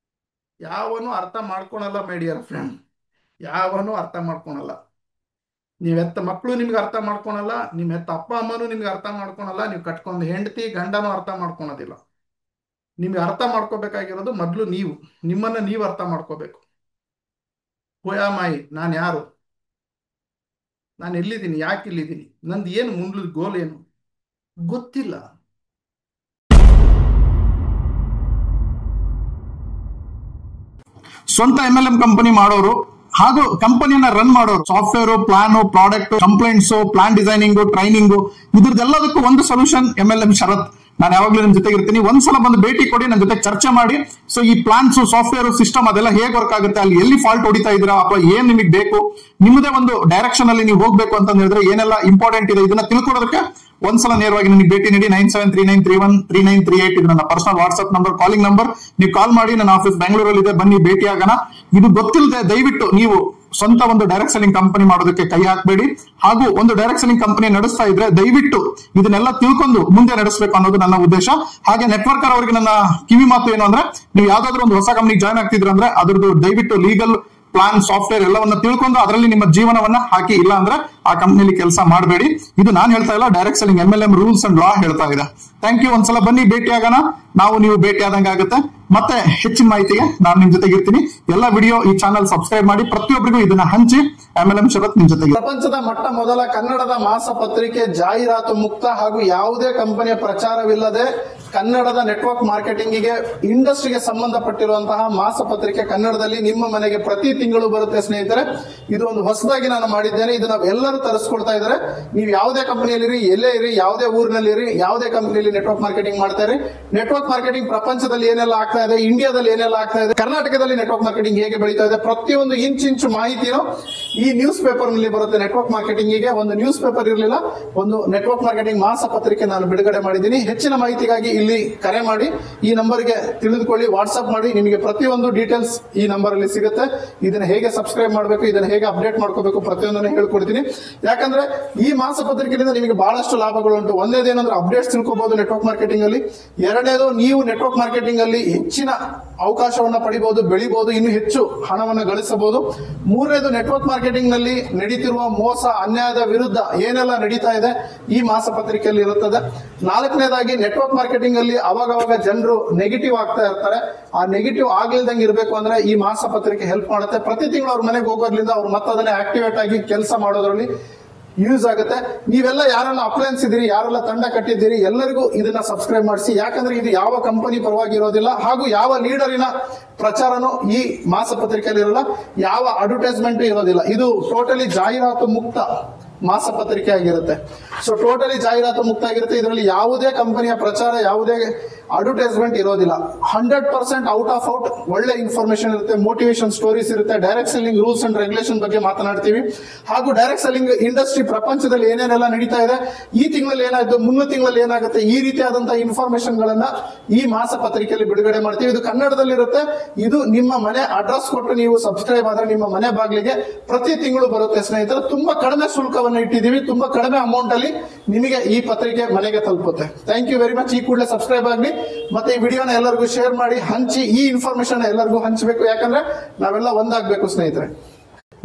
ಯಾವನು ಅರ್ಥ ಮಾಡ್ಕೊಳಲ್ಲ ಮೈ ಡಿಯರ್ ಫ್ರೆಂಡ್. ಯಾವನು ಅರ್ಥ ಮಾಡ್ಕೊಳಲ್ಲ. ನೀವು ಹೆತ್ತ ಮಕ್ಕಳು ನಿಮ್ಗೆ ಅರ್ಥ ಮಾಡ್ಕೊಳಲ್ಲ, ನಿಮ್ಮ ಹೆತ್ತ ಅಪ್ಪ ಅಮ್ಮನೂ ನಿಮ್ಗೆ ಅರ್ಥ ಮಾಡ್ಕೊಳಲ್ಲ, ನೀವು ಕಟ್ಕೊಂಡು ಹೆಂಡತಿ ಗಂಡನೂ ಅರ್ಥ ಮಾಡ್ಕೊಳೋದಿಲ್ಲ. ನಿಮ್ಗೆ ಅರ್ಥ ಮಾಡ್ಕೋಬೇಕಾಗಿರೋದು ಮೊದಲು ನೀವು, ನಿಮ್ಮನ್ನ ನೀವು ಅರ್ಥ ಮಾಡ್ಕೋಬೇಕು. ಹುಯಾಮಾಯಿ, ನಾನು ಯಾರು, ನಾನು ಎಲ್ಲಿದ್ದೀನಿ, ಯಾಕೆ ಇಲ್ಲಿದ್ದೀನಿ, ನಂದು ಏನು ಮುಂದ್ಲದ ಗೋಲ್ ಏನು ಗೊತ್ತಿಲ್ಲ. ಸ್ವಂತ MLM ಕಂಪನಿ ಮಾಡೋರು ಹಾಗೂ ಕಂಪನಿಯನ್ನ ರನ್ ಮಾಡೋರು, software, plan, product, complaints, plan designing, training, ಇದ್ರದ್ದೆಲ್ಲದಕ್ಕೂ ಒಂದು ಸೊಲ್ಯೂಷನ್ MLM ಶರತ್. ನಾನು ಯಾವಾಗ್ಲೂ ನಿಮ್ ಜೊತೆಗೆ ಇರ್ತೀನಿ. ಒಂದ್ಸಲ ಬಂದು ಭೇಟಿ ಕೊಡಿ, ನನ್ನ ಜೊತೆ ಚರ್ಚೆ ಮಾಡಿ. ಸೊ ಈ ಪ್ಲಾನ್ಸ್, ಸಾಫ್ಟ್ವೇರ್, ಸಿಸ್ಟಮ್ ಅದೆಲ್ಲ ಹೇಗೆ ವರ್ಕ್ ಆಗುತ್ತೆ, ಅಲ್ಲಿ ಎಲ್ಲಿ ಫಾಲ್ಟ್ ಹೊಡಿತಾ ಇದ್ದೀರಾ ಅಥವಾ ಏನ್ ನಿಮಗೆ ಬೇಕು, ನಿಮ್ಮದೇ ಒಂದು ಡೈರೆಕ್ಷನ್ ಅಲ್ಲಿ ನೀವು ಹೋಗ್ಬೇಕು ಅಂತ ಹೇಳಿದ್ರೆ ಏನೆಲ್ಲ ಇಂಪಾರ್ಟೆಂಟ್ ಇದೆ ಇದನ್ನ ತಿಳ್ಕೊಳ್ಳೋದಕ್ಕೆ ಒಂದ್ಸಲ ನೇರವಾಗಿ ನನಗೆ ಭೇಟಿ ನೀಡಿ. 9739313938 ಇದು ನನ್ನ personal WhatsApp number, calling number. ನೀವು ಕಾಲ್ ಮಾಡಿ. ನನ್ನ ಆಫೀಸ್ ಬೆಂಗಳೂರಲ್ಲಿ ಇದೆ, ಬನ್ನಿ ಭೇಟಿ ಆಗೋಣ. ಇದು ಗೊತ್ತಿಲ್ಲದೆ ದಯವಿಟ್ಟು ನೀವು ಸ್ವಂತ ಒಂದು ಡೈರೆಕ್ಟ್ ಸೆಲ್ಲಿಂಗ್ ಕಂಪನಿ ಮಾಡೋದಕ್ಕೆ ಕೈ ಹಾಕಬೇಡಿ. ಹಾಗೂ ಒಂದು ಡೈರೆಕ್ಟ್ ಸೆಲ್ಲಿಂಗ್ ಕಂಪನಿ ನಡೆಸ್ತಾ ಇದ್ರೆ ದಯವಿಟ್ಟು ಇದನ್ನೆಲ್ಲ ತಿಳ್ಕೊಂಡು ಮುಂದೆ ನಡೆಸಬೇಕು ಅನ್ನೋದು ನನ್ನ ಉದ್ದೇಶ. ಹಾಗೆ ನೆಟ್ವರ್ಕರ್ ಅವರಿಗೆ ನನ್ನ ಕಿವಿ ಮಾತು ಏನು ಅಂದ್ರೆ, ನೀವು ಯಾವ್ದಾದ್ರು ಒಂದು ಹೊಸ ಕಂಪನಿ ಜಾಯ್ನ್ ಆಗ್ತಿದ್ರೆ ಅಂದ್ರೆ ಅದ್ರದ್ದು ದಯವಿಟ್ಟು ಲೀಗಲ್, ಪ್ಲಾನ್, ಸಾಫ್ಟ್ವೇರ್ ಎಲ್ಲವನ್ನ ತಿಳ್ಕೊಂಡು ಅದರಲ್ಲಿ ನಿಮ್ಮ ಜೀವನವನ್ನ ಹಾಕಿ. ಇಲ್ಲ ಅಂದ್ರೆ ಆ ಕಂಪನಿಯಲ್ಲಿ ಕೆಲಸ ಮಾಡಬೇಡಿ. ಇದು ನಾನು ಹೇಳ್ತಾ ಇಲ್ಲ, direct selling MLM rules and law ಹೇಳ್ತಾ ಇದೆ. Thank you. ಒಂದ್ಸಲ ಬನ್ನಿ ಭೇಟಿ ಆಗೋಣ. ನಾವು ನೀವು ಭೇಟಿ ಆದಂಗೆ ಆಗುತ್ತೆ. ಮತ್ತೆ ಹೆಚ್ಚಿನ ಮಾಹಿತಿಗೆ ನಾನು ನಿಮ್ ಜೊತೆಗೆ ಇರ್ತೀನಿ. ಎಲ್ಲ ವಿಡಿಯೋ ಈ ಚಾನಲ್ ಸಬ್ಸ್ಕ್ರೈಬ್ ಮಾಡಿ, ಪ್ರತಿಯೊಬ್ಬರಿಗೂ ಇದನ್ನ ಹಂಚಿ. MLM ಶರತ್ ನಿಮ್ ಜೊತೆಗೆ. ಪ್ರಪಂಚದ ಮೊಟ್ಟ ಮೊದಲ ಕನ್ನಡದ ಮಾಸ ಪತ್ರಿಕೆ, ಜಾಹೀರಾತು ಮುಕ್ತ ಹಾಗೂ ಯಾವುದೇ ಕಂಪನಿಯ ಪ್ರಚಾರವಿಲ್ಲದೆ ಕನ್ನಡದ ನೆಟ್ವರ್ಕ್ ಮಾರ್ಕೆಟಿಂಗಿಗೆ, ಇಂಡಸ್ಟ್ರಿಗೆ ಸಂಬಂಧಪಟ್ಟಿರುವಂತಹ ಮಾಸ ಪತ್ರಿಕೆ ಕನ್ನಡದಲ್ಲಿ ನಿಮ್ಮ ಮನೆಗೆ ಪ್ರತಿ ತಿಂಗಳು ಬರುತ್ತೆ ಸ್ನೇಹಿತರೆ. ಇದು ಒಂದು ಹೊಸದಾಗಿ ನಾನು ಮಾಡಿದ್ದೇನೆ. ಇದನ್ನ ಎಲ್ಲರೂ ತರಿಸ್ಕೊಡ್ತಾ ಇದ್ದಾರೆ. ನೀವು ಯಾವುದೇ ಕಂಪನಿಯಲ್ಲಿ ಎಲ್ಲೇ ಇರಿ, ಯಾವುದೇ ಊರಿನಲ್ಲಿ ಇರಿ, ಯಾವುದೇ ಕಂಪನಿಯಲ್ಲಿ ನೆಟ್ವರ್ಕ್ ಮಾರ್ಕೆಟಿಂಗ್ ಮಾಡ್ತಾರೆ. ನೆಟ್ವರ್ಕ್ ಮಾರ್ಕೆಟಿಂಗ್ ಪ್ರಪಂಚದಲ್ಲಿ ಏನೆಲ್ಲ ಆಗ್ತಾ ಇದೆ, ಇಂಡಿಯಾದಲ್ಲಿ ಏನೆಲ್ಲ ಆಗ್ತಾ ಇದೆ, ಕರ್ನಾಟಕದಲ್ಲಿ ನೆಟ್ವರ್ಕ್ ಮಾರ್ಕೆಟಿಂಗ್ ಹೇಗೆ ಬೆಳೀತಾ ಇದೆ, ಪ್ರತಿಯೊಂದು ಇಂಚು ಮಾಹಿತಿನೂ ಈ ನ್ಯೂಸ್ ಪೇಪರ್ ನಲ್ಲಿ ಬರುತ್ತೆ. ನೆಟ್ವರ್ಕ್ ಮಾರ್ಕೆಟಿಂಗಿಗೆ ಒಂದು ನ್ಯೂಸ್ ಪೇಪರ್ ಇರಲಿಲ್ಲ, ಒಂದು ನೆಟ್ವರ್ಕ್ ಮಾರ್ಕೆಟಿಂಗ್ ಮಾಸ ಪತ್ರಿಕೆ ನಾನು ಬಿಡುಗಡೆ ಮಾಡಿದ್ದೀನಿ. ಹೆಚ್ಚಿನ ಮಾಹಿತಿಗಾಗಿ ಇಲ್ಲಿ ಕರೆ ಮಾಡಿ, ಈ ನಂಬರ್ಗೆ ತಿಳಿದುಕೊಳ್ಳಿ, ವಾಟ್ಸ್ಆಪ್ ಮಾಡಿ. ನಿಮಗೆ ಪ್ರತಿಯೊಂದು ಡೀಟೇಲ್ಸ್ ಈ ನಂಬರ್ ಅಲ್ಲಿ ಸಿಗುತ್ತೆ. ಇದನ್ನ ಹೇಗೆ ಸಬ್ಸ್ಕ್ರೈಬ್ ಮಾಡಬೇಕು, ಇದನ್ನ ಹೇಗೆ ಅಪ್ಡೇಟ್ ಮಾಡ್ಕೋಬೇಕು, ಪ್ರತಿಯೊಂದನ್ನು ಹೇಳ್ಕೊಡ್ತೀನಿ. ಯಾಕಂದ್ರೆ ಈ ಮಾಸ ಪತ್ರಿಕೆಯಿಂದ ನಿಮಗೆ ಬಹಳಷ್ಟು ಲಾಭಗಳುಂಟು. ಒಂದೇದೇನಂದ್ರೆ ಅಪ್ಡೇಟ್ಸ್ ತಿಳ್ಕೋಬಹುದು ನೆಟ್ವರ್ಕ್ ಮಾರ್ಕೆಟಿಂಗ್ ಅಲ್ಲಿ. ಎರಡನೇದು, ನೀವು ನೆಟ್ವರ್ಕ್ ಮಾರ್ಕೆಟಿಂಗ್ ಅಲ್ಲಿ ಹೆಚ್ಚಿನ ಅವಕಾಶವನ್ನ ಪಡಿಬಹುದು, ಬೆಳಿಬಹುದು, ಇನ್ನು ಹೆಚ್ಚು ಹಣವನ್ನು ಗಳಿಸಬಹುದು. ಮೂರನೇದು, ನೆಟ್ವರ್ಕ್ ಮಾರ್ಕೆಟಿಂಗ್ ನಲ್ಲಿ ನಡೀತಿರುವ ಮೋಸ, ಅನ್ಯಾಯದ ವಿರುದ್ಧ ಏನೆಲ್ಲ ನಡೀತಾ ಇದೆ ಈ ಮಾಸ ಪತ್ರಿಕೆಯಲ್ಲಿ ಇರುತ್ತದೆ. ನಾಲ್ಕನೇದಾಗಿ, ನೆಟ್ವರ್ಕ್ ಮಾರ್ಕೆಟಿಂಗ್ ಅಲ್ಲಿ ಅವಾಗವಾಗ ಜನರು ನೆಗೆಟಿವ್ ಆಗ್ತಾ ಇರ್ತಾರೆ. ಆ ನೆಗೆಟಿವ್ ಆಗ್ಲಿಲ್ದಂಗೆ ಇರಬೇಕು ಅಂದ್ರೆ ಈ ಮಾಸ ಪತ್ರಿಕೆ ಹೆಲ್ಪ್ ಮಾಡುತ್ತೆ. ಪ್ರತಿ ತಿಂಗಳು ಅವ್ರ ಮನೆಗೆ ಹೋಗೋದ್ರಿಂದ ಅವ್ರು ಮತ್ತದನ್ನೇ ಆಕ್ಟಿವೇಟ್ ಆಗಿ ಕೆಲಸ ಮಾಡೋದ್ರಲ್ಲಿ ಯೂಸ್ ಆಗುತ್ತೆ. ನೀವೆಲ್ಲ ಯಾರೆಲ್ಲ ಅಪ್ಲೈನ್ಸ್ ಇದ್ದೀರಿ, ಯಾರೆಲ್ಲ ತಂಡ ಕಟ್ಟಿದ್ದೀರಿ, ಎಲ್ಲರಿಗೂ ಇದನ್ನ ಸಬ್ಸ್ಕ್ರೈಬ್ ಮಾಡಿಸಿ. ಯಾಕಂದ್ರೆ ಇದು ಯಾವ ಕಂಪನಿ ಪರವಾಗಿ ಇರೋದಿಲ್ಲ, ಹಾಗೂ ಯಾವ ಲೀಡರಿನ ಪ್ರಚಾರನೂ ಈ ಮಾಸ ಪತ್ರಿಕೆಯಲ್ಲಿ ಇರಲ್ಲ, ಯಾವ ಅಡ್ವರ್ಟೈಸ್ಮೆಂಟ್ ಇರೋದಿಲ್ಲ. ಇದು ಟೋಟಲಿ ಜಾಹೀರಾತು ಮುಕ್ತ ಮಾಸ ಪತ್ರಿಕೆ ಆಗಿರುತ್ತೆ. ಸೊ ಟೋಟಲಿ ಜಾಹೀರಾತು ಮುಕ್ತ ಆಗಿರುತ್ತೆ. ಇದರಲ್ಲಿ ಯಾವುದೇ ಕಂಪನಿಯ ಪ್ರಚಾರ, ಯಾವುದೇ ಅಡ್ವರ್ಟೈಸ್ಮೆಂಟ್ ಇರೋದಿಲ್ಲ. 100% ಔಟ್ ಆಫ್ ಔಟ್ ಒಳ್ಳೆ ಇನ್ಫಾರ್ಮೇಶನ್ ಇರುತ್ತೆ, ಮೋಟಿವೇಶನ್ ಸ್ಟೋರೀಸ್ ಇರುತ್ತೆ. Direct selling rules and regulation ಬಗ್ಗೆ ಮಾತನಾಡ್ತೀವಿ. ಹಾಗೂ ಡೈರೆಕ್ಟ್ ಸೆಲ್ಲಿಂಗ್ ಇಂಡಸ್ಟ್ರಿ ಪ್ರಪಂಚದಲ್ಲಿ ಏನೇನೆಲ್ಲ ನಡೀತಾ ಇದೆ, ಈ ತಿಂಗಳಲ್ಲಿ ಏನಾಯ್ತು, ಮುಂದಿನ ತಿಂಗಳಲ್ಲಿ ಏನಾಗುತ್ತೆ, ಈ ರೀತಿಯಾದಂತಹ ಇನ್ಫಾರ್ಮೇಶನ್ ಗಳನ್ನ ಈ ಮಾಸ ಪತ್ರಿಕೆಯಲ್ಲಿ ಬಿಡುಗಡೆ ಮಾಡ್ತೀವಿ. ಇದು ಕನ್ನಡದಲ್ಲಿ ಇರುತ್ತೆ. ಇದು ನಿಮ್ಮ ಮನೆ ಅಡ್ರೆಸ್ ಕೊಟ್ಟು ನೀವು ಸಬ್ಸ್ಕ್ರೈಬ್ ಆದ್ರೆ ನಿಮ್ಮ ಮನೆ ಬಾಗಿಲಿಗೆ ಪ್ರತಿ ತಿಂಗಳು ಬರುತ್ತೆ ಸ್ನೇಹಿತರೆ. ತುಂಬಾ ಕಡಿಮೆ ಶುಲ್ಕವನ್ನು ಇಟ್ಟಿದ್ದೀವಿ, ತುಂಬಾ ಕಡಿಮೆ ಅಮೌಂಟ್ ಅಲ್ಲಿ ನಿಮಗೆ ಈ ಪತ್ರಿಕೆ ಮನೆಗೆ ತಲುಪುತ್ತೆ. Thank you very much. ಈ ಕೂಡಲೇ ಸಬ್ಸ್ಕ್ರೈಬ್ ಆಗಲಿ, ಮತ್ತೆ ಈ ವಿಡಿಯೋನ ಎಲ್ಲರಿಗೂ ಶೇರ್ ಮಾಡಿ, ಹಂಚಿ. ಈ ಇನ್ಫಾರ್ಮೇಶನ್ ಎಲ್ಲರಿಗೂ ಹಂಚಬೇಕು, ಯಾಕಂದ್ರೆ ನಾವೆಲ್ಲ ಒಂದಾಗಬೇಕು ಸ್ನೇಹಿತರೆ.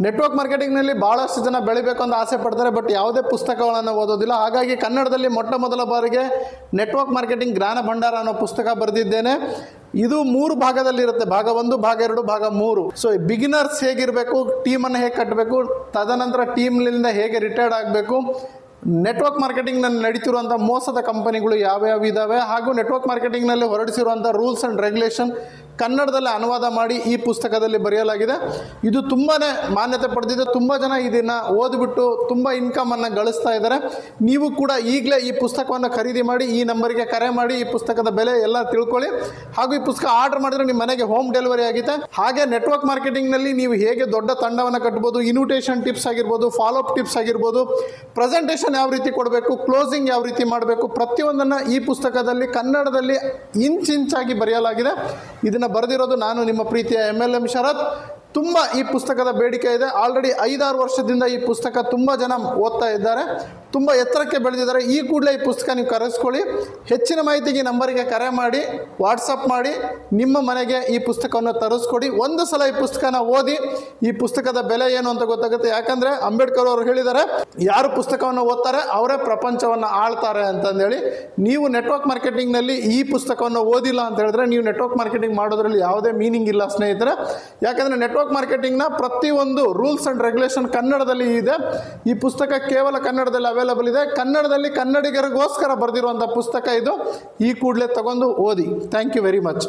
ನೆಟ್ವರ್ಕ್ ಮಾರ್ಕೆಟಿಂಗ್ ನಲ್ಲಿ ಬಹಳಷ್ಟು ಜನ ಬೆಳಿಬೇಕು ಅಂತ ಆಸೆ ಪಡ್ತಾರೆ, ಬಟ್ ಯಾವುದೇ ಪುಸ್ತಕಗಳನ್ನು ಓದೋದಿಲ್ಲ. ಹಾಗಾಗಿ ಕನ್ನಡದಲ್ಲಿ ಮೊಟ್ಟ ಮೊದಲ ಬಾರಿಗೆ ನೆಟ್ವರ್ಕ್ ಮಾರ್ಕೆಟಿಂಗ್ ಜ್ಞಾನ ಭಂಡಾರ ಅನ್ನೋ ಪುಸ್ತಕ ಬರೆದಿದ್ದೇನೆ. ಇದು 3 ಭಾಗದಲ್ಲಿ ಇರುತ್ತೆ, ಭಾಗ 1, ಭಾಗ 2, ಭಾಗ 3. ಸೊ ಬಿಗಿನರ್ಸ್ ಹೇಗಿರಬೇಕು, ಟೀಮ್ ಅನ್ನು ಹೇಗೆ ಕಟ್ಟಬೇಕು, ತದನಂತರ ಟೀಮ್ನಿಂದ ಹೇಗೆ ರಿಟೈರ್ಡ್ ಆಗಬೇಕು, ನೆಟ್ವರ್ಕ್ ಮಾರ್ಕೆಟಿಂಗ್ ನಲ್ಲಿ ನಡೀತಿರುವಂತಹ ಮೋಸದ ಕಂಪನಿಗಳು ಯಾವ್ಯಾವ ಇದಾವೆ, ಹಾಗೂ ನೆಟ್ವರ್ಕ್ ಮಾರ್ಕೆಟಿಂಗ್ ನಲ್ಲಿ ಹೊರಡಿಸಿರುವಂತಹ ರೂಲ್ಸ್ ಅಂಡ್ ರೆಗ್ಯುಲೇಷನ್ ಕನ್ನಡದಲ್ಲಿ ಅನುವಾದ ಮಾಡಿ ಈ ಪುಸ್ತಕದಲ್ಲಿ ಬರೆಯಲಾಗಿದೆ. ಇದು ತುಂಬಾನೇ ಮಾನ್ಯತೆ ಪಡೆದಿದೆ. ತುಂಬಾ ಜನ ಇದನ್ನ ಓದ್ಬಿಟ್ಟು ತುಂಬಾ ಇನ್ಕಮ್ ಅನ್ನ ಗಳಿಸ್ತಾ ಇದ್ದಾರೆ. ನೀವು ಕೂಡ ಈಗಲೇ ಈ ಪುಸ್ತಕವನ್ನು ಖರೀದಿ ಮಾಡಿ, ಈ ನಂಬರ್ಗೆ ಕರೆ ಮಾಡಿ, ಈ ಪುಸ್ತಕದ ಬೆಲೆ ಎಲ್ಲ ತಿಳ್ಕೊಳ್ಳಿ. ಹಾಗೂ ಈ ಪುಸ್ತಕ ಆರ್ಡರ್ ಮಾಡಿದ್ರೆ ನಿಮ್ಮ ಮನೆಗೆ ಹೋಮ್ ಡೆಲಿವರಿ ಆಗಿದೆ. ಹಾಗೆ ನೆಟ್ವರ್ಕ್ ಮಾರ್ಕೆಟಿಂಗ್ ನಲ್ಲಿ ನೀವು ಹೇಗೆ ದೊಡ್ಡ ತಂಡವನ್ನು ಕಟ್ಟಬಹುದು, ಇನ್ವಿಟೇಷನ್ ಟಿಪ್ಸ್ ಆಗಿರ್ಬೋದು, ಫಾಲೋ ಅಪ್ ಟಿಪ್ಸ್ ಆಗಿರ್ಬೋದು, ಪ್ರೆಸೆಂಟೇಷನ್ ಯಾವ ರೀತಿ ಕೊಡಬೇಕು, ಕ್ಲೋಸಿಂಗ್ ಯಾವ ರೀತಿ ಮಾಡಬೇಕು, ಪ್ರತಿಯೊಂದನ್ನು ಈ ಪುಸ್ತಕದಲ್ಲಿ ಕನ್ನಡದಲ್ಲಿ ಇಂಚಾಗಿ ಬರೆಯಲಾಗಿದೆ. ಇದನ್ನ ಬರೆದಿರೋದು ನಾನು, ನಿಮ್ಮ ಪ್ರೀತಿಯ MLM ಶರತ್. ತುಂಬ ಈ ಪುಸ್ತಕದ ಬೇಡಿಕೆ ಇದೆ. ಆಲ್ರೆಡಿ 5-6 ವರ್ಷದಿಂದ ಈ ಪುಸ್ತಕ ತುಂಬ ಜನ ಓದ್ತಾ ಇದ್ದಾರೆ, ತುಂಬ ಎತ್ತರಕ್ಕೆ ಬೆಳೆದಿದ್ದಾರೆ. ಈ ಕೂಡಲೇ ಈ ಪುಸ್ತಕ ನೀವು ಕರೆಸ್ಕೊಳ್ಳಿ. ಹೆಚ್ಚಿನ ಮಾಹಿತಿಗೆ ನಂಬರಿಗೆ ಕರೆ ಮಾಡಿ, ವಾಟ್ಸಪ್ ಮಾಡಿ, ನಿಮ್ಮ ಮನೆಗೆ ಈ ಪುಸ್ತಕವನ್ನು ತರಿಸ್ಕೊಡಿ. ಒಂದು ಸಲ ಈ ಪುಸ್ತಕನ ಓದಿ ಈ ಪುಸ್ತಕದ ಬೆಲೆ ಏನು ಅಂತ ಗೊತ್ತಾಗುತ್ತೆ. ಯಾಕಂದರೆ ಅಂಬೇಡ್ಕರ್ ಅವರು ಹೇಳಿದ್ದಾರೆ, ಯಾರು ಪುಸ್ತಕವನ್ನು ಓದ್ತಾರೆ ಅವರೇ ಪ್ರಪಂಚವನ್ನು ಆಳ್ತಾರೆ ಅಂತಂದೇಳಿ. ನೀವು ನೆಟ್ವರ್ಕ್ ಮಾರ್ಕೆಟಿಂಗ್ನಲ್ಲಿ ಈ ಪುಸ್ತಕವನ್ನು ಓದಿಲ್ಲ ಅಂತ ಹೇಳಿದ್ರೆ ನೀವು ನೆಟ್ವರ್ಕ್ ಮಾರ್ಕೆಟಿಂಗ್ ಮಾಡೋದ್ರಲ್ಲಿ ಯಾವುದೇ ಮೀನಿಂಗ್ ಇಲ್ಲ ಸ್ನೇಹಿತರೆ. ಯಾಕಂದರೆ ನೆಟ್ವರ್ಕ್ ನೆಟ್ವರ್ಕ್ ಮಾರ್ಕೆಟಿಂಗ್ನ ಪ್ರತಿಯೊಂದು ರೂಲ್ಸ್ ಆ್ಯಂಡ್ ರೆಗ್ಯುಲೇಷನ್ ಕನ್ನಡದಲ್ಲಿ ಇದೆ. ಈ ಪುಸ್ತಕ ಕೇವಲ ಕನ್ನಡದಲ್ಲಿ ಅವೈಲಬಲ್ ಇದೆ. ಕನ್ನಡದಲ್ಲಿ ಕನ್ನಡಿಗರಿಗೋಸ್ಕರ ಬರೆದಿರುವಂಥ ಪುಸ್ತಕ ಇದು. ಈ ಕೂಡಲೇ ತಗೊಂಡು ಓದಿ. Thank you very much.